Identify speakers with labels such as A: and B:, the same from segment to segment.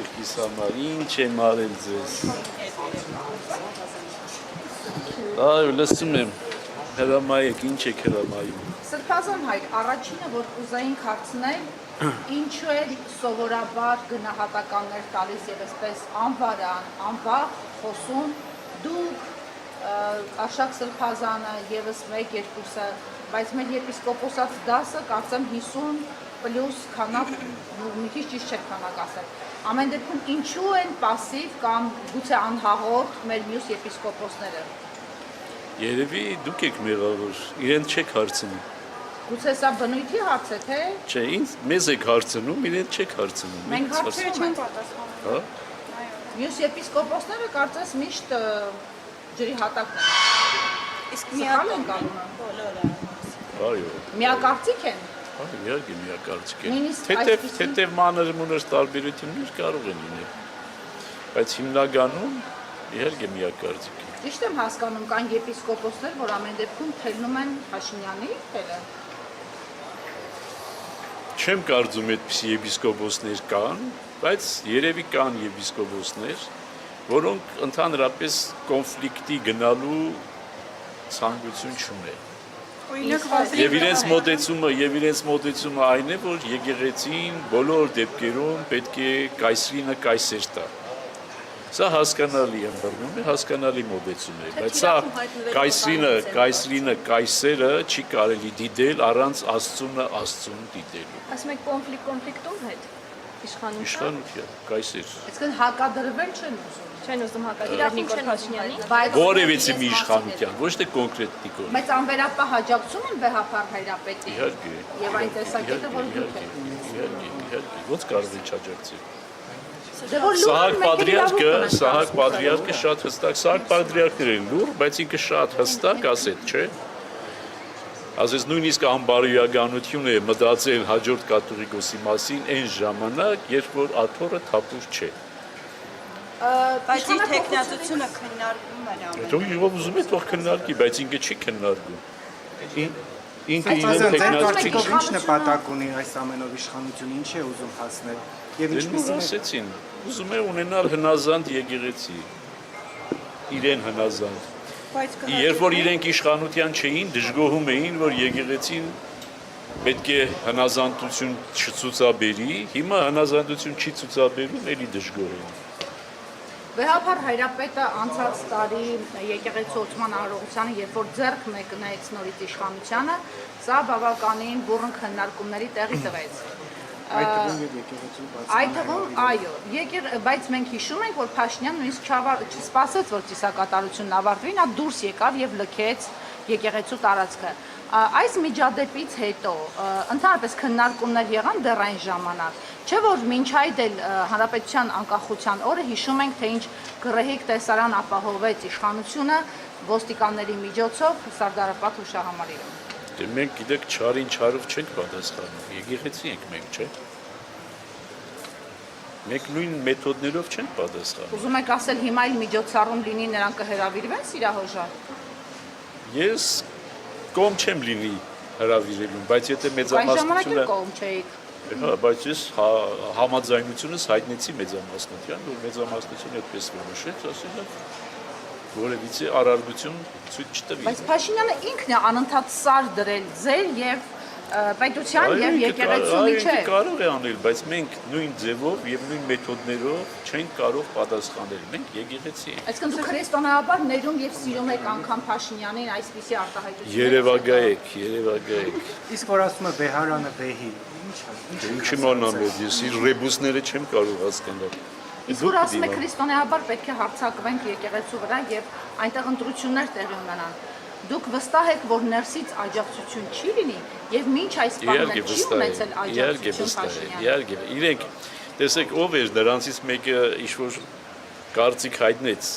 A: երկիս համար, ինչ եմ արել ձեզ։ Այո, լսում եմ, հրամայեք, ինչ եք հրամայում։
B: Սրբազան հայր, առաջինը, որ կուզեինք հարցնել, ինչու է սովորաբար գնահատականներ տալիս եւ այսպես անվաղ խոսում դուք Արշակ Սրբազանը եւս 1-2-ը, բայց մեր եպիսկոպոսած դասը կարծեմ 50 պլյուս քանակ, մի քիչ ճիշտ չեք քանակ ասել։ Ամեն դեպքում ինչու են пассив կամ գուցե անհաղորդ մեր մյուս եպիսկոպոսները։
A: Երևի դուք եք մեղավոր, իրեն չեք հարցնում։
B: Գուցե սա բնույթի հարց է, թե։
A: Չէ, ինձ մեզ եք հարցնում, իրեն չեք հարցնում։
B: Մենք հարցերը չենք պատասխանում։
A: Հա։
B: Մյուս եպիսկոպոսները կարծես միշտ ջրի հատակն են։ Իսկ միակարծիք են բոլորը։
A: Այո։
B: Միակարծիք են։
A: Այո, իհարկե միակարծիք են։ Թեթև մանր տարբերություններ կարող են լինել։ Բայց հիմնականում իհարկե միակարծիք են։
B: Ճիշտ եմ հասկանում, կան եպիսկոպոսներ, որ ամեն դեպքում թելնում են Փաշինյանի թելը։
A: Չեմ կարծում այդպիսի եպիսկոպոսներ կան, բայց երևի կան եպիսկոպոսներ, որոնք ընդհանրապես կոնֆլիկտի գնալու ցանկություն չունեն։ Եվ իրենց մոտեցումը այն է, որ եկեղեցին բոլոր դեպքերում պետք է կայսրինը կայսեր տա։ Սա հասկանալի եմ բռնում է, հասկանալի մոտեցում է, բայց սա կայսրինը կայսերը չի կարելի դիտել առանց Աստծուն դիտելու։
C: Ասում եք կոնֆլիկտում հետ
A: Իշխանության, կայսեր։
B: Այսինքն հակադրվել չեն ուզում
C: հակադրել Նիկոլ Փաշինյանին։
A: Որևիցե մի իշխանության, ոչ թե կոնկրետ Նիկոլ։
B: Բայց անվերապահ հաջակցում են Վեհափար Հայրապետին։
A: Իհարկե։
B: Եվ այն տեսակետը, որ դուք եք։
A: Իհարկե, ո՞նց կարող է չաջակցել։ Սահակ պատրիարքը շատ հստակ, Սահակ պատրիարքներ են լուր, բայց ինքը շատ հստակ ասեց, չէ։ Ասես նույնիսկ անբարոյականություն է մտածել հաջորդ կաթողիկոսի մասին այն ժամանակ, երբ որ աթոռը թափուր չէ։
D: Բայց իր տեխնացությունը քննարկվում էր ամեն։
A: Դու ով ուզում ես թող քննարկի, բայց ինքը չի քննարկում։ Ինքը
E: իրեն տեխնացիկով ինչ նպատակ ունի այս ամենով իշխանությունը, ինչ է ուզում հասնել եւ ինչպես
A: ասեցին, ուզում է ունենալ հնազանդ եկեղեցի։ Իրեն հնազանդ։ Երբ որ իրենք իշխանության չէին, դժգոհում էին, որ եկեղեցին պետք է հնազանդություն չցուցաբերի, հիմա հնազանդություն չի ցուցաբերում, էլի դժգոհ են։
B: Վեհափար Հայրապետը անցած տարի եկեղեցու օծման արարողությանը, երբ որ ձեռք մեկնեց նորից իշխանությանը, սա բավականին բուռն քննարկումների տեղի տվեց։ Այդ թվում այո, բայց մենք հիշում ենք, որ Փաշինյանը նույնիսկ չսպասեց, որ ծիսակատարությունն ավարտվի, նա դուրս եկավ եւ լքեց եկեղեցու տարածքը։ Այս միջադեպից հետո ընդհանրապես քննարկումներ եղան դեռ այն ժամանակ, չէ՞ որ մինչ այդ էլ Հանրապետության անկախության օրը հիշում ենք, թե ինչ գռեհիկ տեսարան ապահովեց իշխանությունը ոստիկանների միջոցով Սարդարապատ հուշահամալիրում։
A: Դե մենք գիտեք չարին չարով չենք պատասխանում, եկեղեցի ենք մենք, չէ՞։ Մենք նույն մեթոդներով չենք պատասխանում։
B: Ուզում եք ասել հիմա էլ միջոցառում լինի, նրանք կհրավիրվեն Սիրահոժար։
A: Ես կողմ չեմ լինի հրավիրելուն, բայց եթե
B: մեծամասնությունը կողմ չէիք։
A: Հա, բայց ես համաձայնությունս հայտնեցի մեծամասնության, որ մեծամասնությունը այդպես որոշեց, ասել որևիցե արարգություն ցույց չտվի։
B: Բայց Փաշինյանը ինքն է անընդհատ սար դրել ձեր եւ պետության եւ եկեղեցու միջեւ։
A: Կարող է անել, բայց մենք նույն ձևով եւ նույն մեթոդներով չենք կարող պատասխանել։ Մենք եկեղեցի ենք։
B: Այսինքն դուք քրիստոնեաբար ներում եւ սիրում եք անգամ Փաշինյանին այսպիսի արտահայտություն։
A: Երևակայեք։
E: Իսկ որ ասում է Բեհարանը Բեհի,
A: ինչ իմանամ ես իր ռեբուսները չեմ կարող հասկանալ։
B: Իսկ որ ասում եք քրիստոնեաբար պետք է հարձակվենք եկեղեցու վրա եւ այնտեղ ընտրություններ տեղի ունենան։ Դուք վստահ եք, որ ներսից աջակցություն չի լինի եւ մինչ այս բանը չի ունեցել աջակցություն Փաշինյանը։
A: Իհարկե, իրենք տեսեք ով էր նրանցից մեկը ինչ-որ կարծիք հայտնեց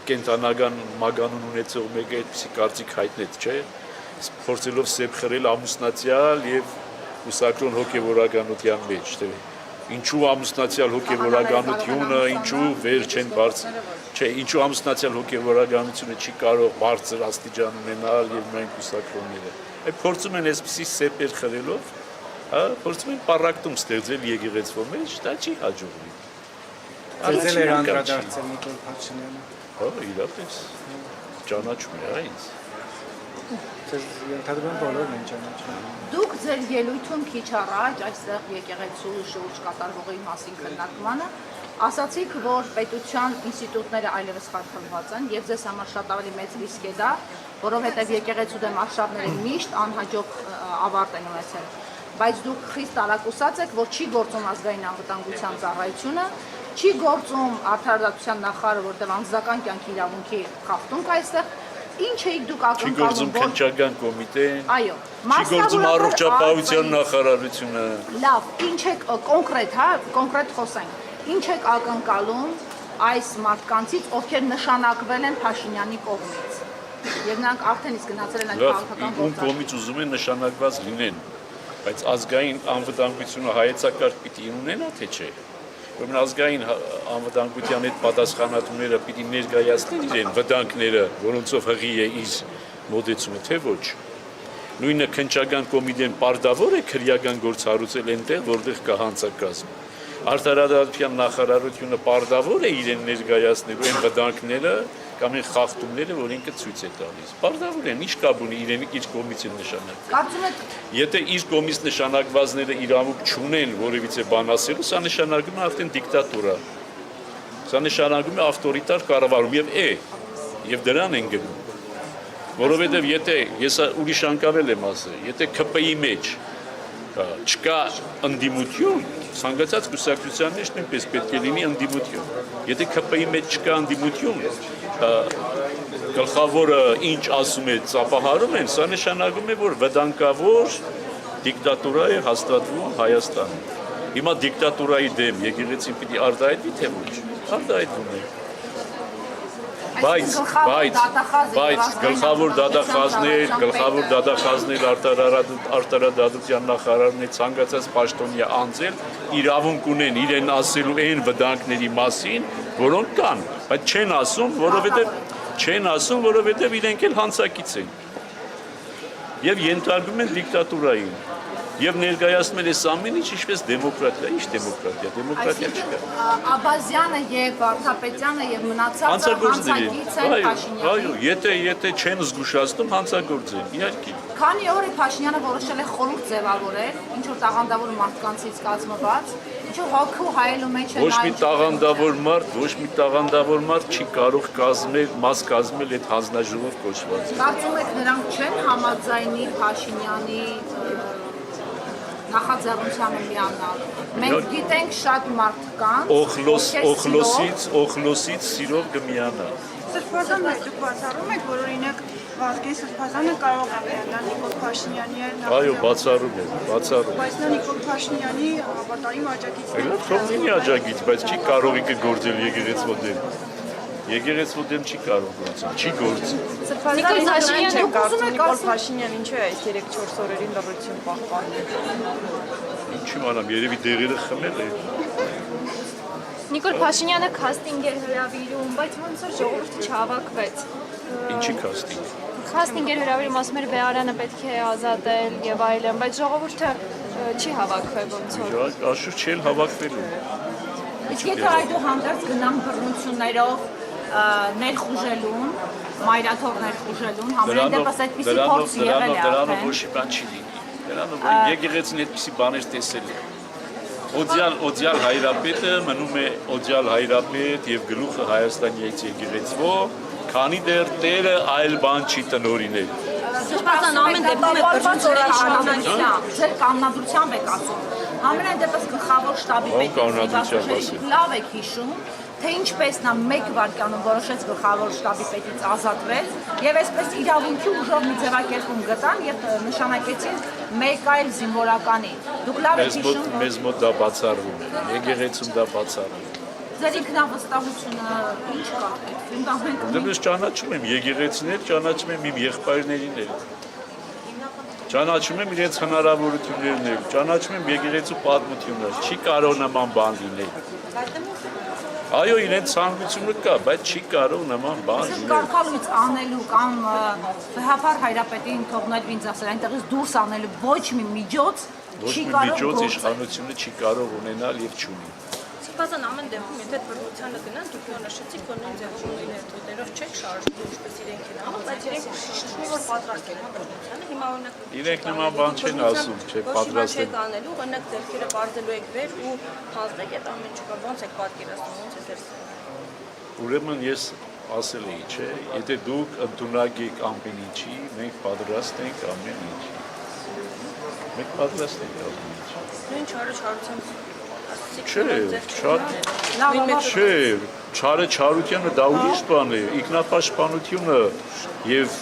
A: կենտանական մագանուն ունեցող մեկը այդպիսի կարծիք հայտնեց, չէ՞։ Փորձելով սեփ խրել ամուսնացյալ եւ ուսակրոն հոգեվորականության մեջ, թե ինչու ամուսնացյալ հոգեվորականությունը, ինչու վեր չեն բարձր, չէ, ինչու ամուսնացյալ հոգեվորականությունը չի կարող բարձր աստիճան ունենալ եւ մենք ուսակրոնները։ Այդ փորձում են այսպիսի սեպեր խրելով փորձում են պարակտում ստեղծել եկեղեցվո մեջ, դա չի հաջողվում։
E: Ձեզ էր անդրադարձել Նիկոլ Փաշինյանը։
A: Հա, իրապես ճանաչում է ինձ։
E: Ձեզ ենթադրում եմ բոլորն են ճանաչում։
B: Դուք ձեր ելույթում քիչ առաջ այստեղ եկեղեցու շուրջ կատարվողի մասին քննարկմանը ասացիք, որ պետության ինստիտուտները այլևս խարխլված են եւ ձեզ համար շատ ավելի մեծ ռիսկ է դա, որովհետեւ եկեղեցու դեմ արշավները միշտ անհաջող ավարտ են ունեցել։ Բայց դուք խիստ տարակուսած եք, որ չի գործում ազգային անվտանգության ծառայությունը, չի գործում արդարադատության նախարարը, որտեղ անձնական կյանքի իրավունքի խախտում կա այստեղ։ Ինչ էիք դուք
A: Չի գործում
B: ակնկալում,
A: քննչական կոմիտեն,
B: այո,
A: չի գործում առողջապահության նախարարությունը։
B: Լավ, ինչ եք կոնկրետ, հա, կոնկրետ խոսենք։ Ինչ եք ակնկալում այս մարդկանցից, ովքեր նշանակվել են Փաշինյանի կողմից։ Եվ նրանք արդեն իսկ գնացել են այդ քաղաքական
A: ում կողմից ուզում են նշանակված լինեն, բայց ազգային անվտանգությունը հայեցակարգ պիտի ունենա, թե չէ։ Ուրեմն ազգային անվտանգության այդ պատասխանատուները պիտի ներկայացնեն իրեն վտանգները, որոնցով հղի է իր մոտեցումը, թե ոչ։ Նույնը քննչական կոմիտեն պարտավոր է քրեական գործ հարուցել այնտեղ, որտեղ կա հանցակազմ։ Արդարադատության նախարարությունը պարտավոր է իրեն ներկայացնել այն վտանգները կամ այն խախտումները, որ ինքը ցույց է տալիս։ Պարտավոր են, ինչ կապ ունի իրեն իր կողմից են նշանակված։
B: Կարծում եք,
A: Եթե իր կողմից նշանակվածները իրավունք չունեն որևիցե բան ասելու, սա նշանակում է արդեն դիկտատուրա։ Սա նշանակում է ավտորիտար կառավարում եւ դրան են գնում։ Որովհետեւ եթե ես ուրիշ անկավել եմ ասել, եթե ԿՊ-ի մեջ չկա ընդդիմություն, ցանկացած կուսակցության մեջ նույնպես պետք է լինի ընդդիմություն։ Եթե ԿՊ-ի մեջ չկա ընդդիմություն, գլխավորը ինչ ասում է, ծափահարում են, սա նշանակում է, որ վտանգավոր դիկտատուրա է հաստատվում Հայաստանում։ Հիմա դիկտատուրայի դեմ եկեղեցին պիտի արտահայտվի, թե ոչ։ Արտահայտվում է։ Բայց գլխավոր դատախազներ արտարադատության նախարարն է ցանկացած պաշտոնյա անձել իրավունք ունեն իրեն ասելու այն վտանգների մասին, որոնք կան, բայց չեն ասում, որովհետև իրենք էլ հանցակից են եւ ենթարկում են դիկտատուրային եւ ներկայացնում են այս ամեն ինչ ինչպես դեմոկրատիա, ինչ դեմոկրատիա, դեմոկրատիա չկա։
B: Աբազյանը եւ Վարդապետյանը եւ մնացածը հանցագից են Փաշինյանի։
A: Այո, եթե չեն զգուշացնում հանցագործ են, իհարկե։
B: Քանի օր է Փաշինյանը որոշել է խորհուրդ ձևավորել, ինչ որ տաղանդավոր մարդկանցից կազմված, ինչ որ հոգու հայելու մեջ է
A: Ոչ մի տաղանդավոր մարդ չի կարող կազմել այդ հանձնաժողով կոչված։
B: Կարծում եք նրանք չեն համաձայնի Փաշինյանի նախաձեռնությանը միանալ։ Մենք գիտենք շատ մարդկանց,
A: օխլոսից սիրով կմիանա։
D: Սրբազանը դուք բացառում եք, որ օրինակ Վազգեն Սրբազանը կարող է միանալ Նիկոլ Փաշինյանի
A: Այո, բացառում է։
D: Բայց նա Նիկոլ Փաշինյանի հավատարիմ աջակիցն է։
A: Թող լինի աջակից, բայց չի կարող ինքը գործել եկեղեցու դեմ։ Եկեղեցու դեմ չի կարող գործել, չի գործել։
C: Նիկոլ Փաշինյանը
D: չեք կարծում Նիկոլ Փաշինյան ինչու է այս 3-4 օրերին լռություն պահպանել։
A: Ինչի մանամ, երևի դեղերը խմել է։
C: Նիկոլ Փաշինյանը քաստինգ էր հրավիրում, բայց ոնց որ ժողովուրդը չհավաքվեց։
A: Ինչի քաստինգ։
C: Քաստինգ էր հրավիրում, ասում էր Բեարյանը պետք է ազատել եւ այլն, բայց ժողովուրդը չի հավաքվել ոնց որ։
A: Աշուր չի հավաքվելու։
B: իսկ եթե այդուհանդերձ գնան բռնություններով ներխուժելուն, մայրաթող ներխուժելուն, համենայն դեպս այդպիսի փորձ եղել է
A: Դրանով
B: արդեն։
A: ոչ մի բան չի լինի։ Դրանով որ եկեղեցին այդպիսի բաներ տեսել է։ Օդյալ հայրապետը մնում է օդյալ հայրապետ եւ գլուխը Հայաստանի եկեղեցվո, քանի դեռ Տերը այլ բան չի տնօրինել։
C: Սրբազան ամեն դեպքում է բռնություն
B: Ձեր կանոնադրությամբ եք ասում։ Համենայն դեպս գլխավոր շտաբի պետի լավ եք հիշում, թե ինչպես նա մեկ վայրկյանում որոշեց գլխավոր շտաբի պետից ազատվել եւ այսպես իրավունքի ուժով մի ձևակերպում գտան եւ նշանակեցին մեկ այլ զինվորականի։ Դուք լավ եք հիշում, որ
A: մեզ մոտ դա բացառվում է, եկեղեցում դա բացառվում է։
B: ձեր ինքնավստահությունը ինչ կա։
A: Դեռ ճանաչում եմ եկեղեցիներ, ճանաչում եմ իմ եղբայրներին, ճանաչում եմ իրենց հնարավորություններն, ճանաչում եմ եկեղեցու պատմությունը, չի կարող նման բան լինել։ Այո, իրենց ցանկությունը կա, բայց չի կարող նման բան լինել։
B: Կարգալույց անելու կամ վեհապար հայրապետին թողնել ինձ ասել, այնտեղից դուրս անելու ոչ մի միջոց
A: ոչ
B: չի
A: մի
B: կարող
A: միջոց
B: գործել։
A: իշխանությունը չի կարող ունենալ եւ չունի։
F: Սպասան ամեն դեպքում եթե բռնությանը գնան, դուք նշեցիք, որ նույն ձևավորումների մեթոդներով չեք շարժվում, ինչպես իրենք են անում, բայց իրենք շնչում որ պատրաստ են բռնությանը, հիմա օրինակ
A: Իրենք նման բան չեն ասում, չէ, պատրաստ են։
F: չեք անելու, օրինակ ձեռքերը բարձելու եք վեր ու հանձնեք այդ ամեն ինչը, ոնց եք պատկերացնում, ոնց է ձեր։
A: Ուրեմն ես ասել էի, չէ, եթե դուք ընդունակ եք ամեն ինչի, մենք պատրաստ ենք ամեն ինչի։ Մենք պատրաստ ենք ամեն ինչի։
F: Նույն չարությամբ
A: Չէ, չէ, չարությանը դա ուրիշ բան է, ինքնապաշտպանությունը եւ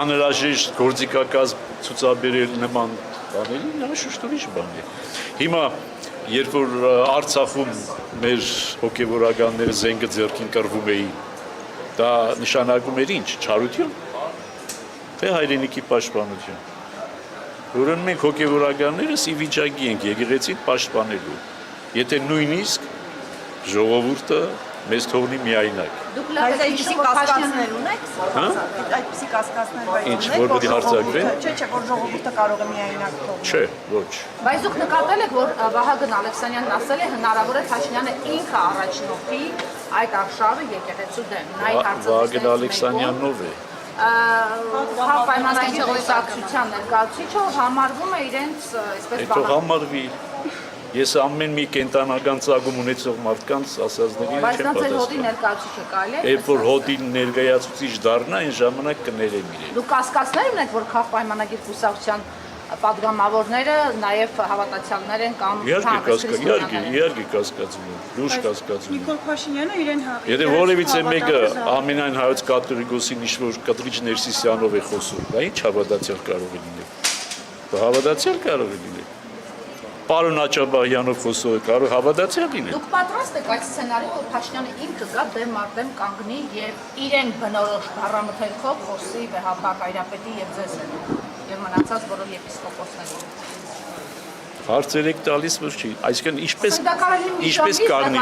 A: անհրաժեշտ գործիքակազմ ցուցաբերել նման բաների, նա շուտ ուրիշ բան է։ Հիմա երբ որ Արցախում մեր հոգեվորականները զենքը ձեռքին կռվում էին, դա նշանակում էր ինչ, չարություն, թե հայրենիքի պաշտպանություն։ Որոնց մենք հոգեվորականներս ի վիճակի ենք եկեղեցին պաշտպանելու։ Եթե նույնիսկ ժողովուրդը մեզ թողնի միայնակ։
B: Դուք լավ եք հիշում, որ Փաշինյանը
D: ունեք։
A: Հա?
D: Այդպիսի կասկածներ
A: Ինչ, որ պիտի հարձակվեն։
D: Չէ, որ ժողովուրդը կարող է միայնակ թողնել։
A: Չէ, ոչ։
B: Բայց դուք նկատել եք, որ Վահագն Ալեքսանյանն ասել է հնարավոր է Փաշինյանը ինքը առաջնորդի այդ արշավը եկեղեցու դեմ։ Նա այդ
A: Վահագն Ալեքսանյանով է։
B: Պայմանագիր գործակցության ներկայացուցիչը համարվում է իրենց այսպես
A: Հետո համարվի։ Ես ամեն մի կենտանական ծագում ունեցող մարդկանց ասածներին
B: բայց
A: չեմ
B: նա ձեր հոդի
A: պատասխանում։
B: ներկայացուցիչը կարելի է։
A: Երբ որ հոդի ներկայացուցիչ դառնա, այն ժամանակ կներեմ իրեն։
B: Դուք կասկածներ ունեք, որ քաղ պայմանագիր կուսակցության падգամավորները նաև հավատացյալներ են կամ
A: Իհարկե կասկածում եմ, լուրջ կասկածում եմ։
D: Նիկոլ Փաշինյանը իրեն
A: Եթե որևիցե մեկը ամենայն հայոց կաթողիկոսին ինչ-որ կտրիչ Ներսիսյանով է խոսում, դա ինչ հավատացյալ կարող է լինել։ Դա հավատացյալ կարող է լինել։ Պարոն Աչաբահյանով խոսողը կարող հավատացյալ լինել։
B: Դուք պատրաստ եք այդ սցենարին, որ Փաշինյանը ինքը գա դեմ արդեմ կանգնի եւ իրեն բնորոշ բառամթերքով խոսի Հայրապետի եւ ձեզ եւ մնացած բոլոր եպիսկոպոսների։
A: Հարցեր եք տալիս, որ չի։ Այսինքն
B: Դա կարելի է
A: ինչպես կանգնի,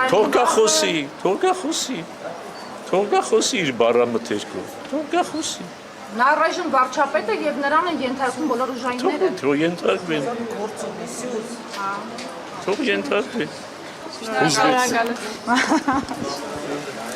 A: թող գա խոսի իր բառամթերքով, թող գա խոսի։
B: Նա առայժմ վարչապետ է եւ նրան են ենթարկում բոլոր ուժայինները։
A: Թող ենթարկվեն։ Թող ենթարկվեն։
C: Շնորհակալ եմ։